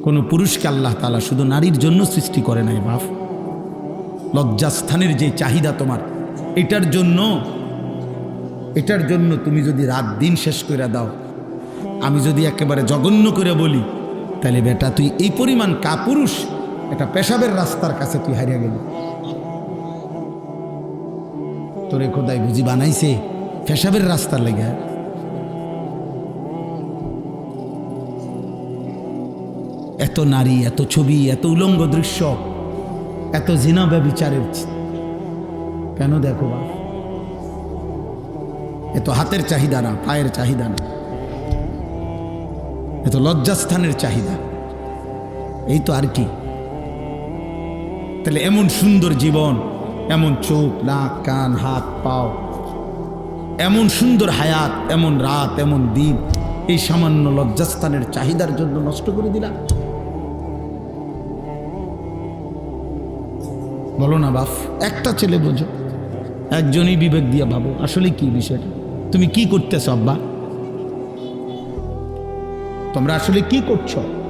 কোনো পুরুষকে আল্লাহ তাআলা শুধু নারীর জন্য সৃষ্টি করে নাই বাপ। লজ্জাস্থানের যে চাহিদা তোমার, এটার জন্য তুমি যদি রাত দিন শেষ করে দাও, আমি যদি একেবারে জঘন্য করে বলি, তাহলে বেটা তুই এই পরিমাণ কাপুরুষ, এটা পেশাবের রাস্তার কাছে তুই হারিয়ে গেলি। তোরে খোদাই বুঝি বানাইছে পেশাবের রাস্তার লেগে? এত নারী, এত ছবি, এত উলঙ্গ দৃশ্য, এত জিনা ব্যভিচারের কেন? দেখো বা, এত হাতের চাহিদা না, পায়ের চাহিদা না, এত লজ্জাস্থানের চাহিদা, এই তো আর কি। তাহলে এমন সুন্দর জীবন, এমন চোখ, নাক, কান, হাত, পাও, এমন সুন্দর হায়াত, এমন রাত, এমন দিন, এই সামান্য লজ্জাস্থানের চাহিদার জন্য নষ্ট করে দিলা? বলো না বাপ, একটা ছেলে বোঝো, একজনই বিবেক দিয়ে ভাবো আসলে কি বিষয়টা। তুমি কি করতেছ আব্বা? তোমরা আসলে কি করছো?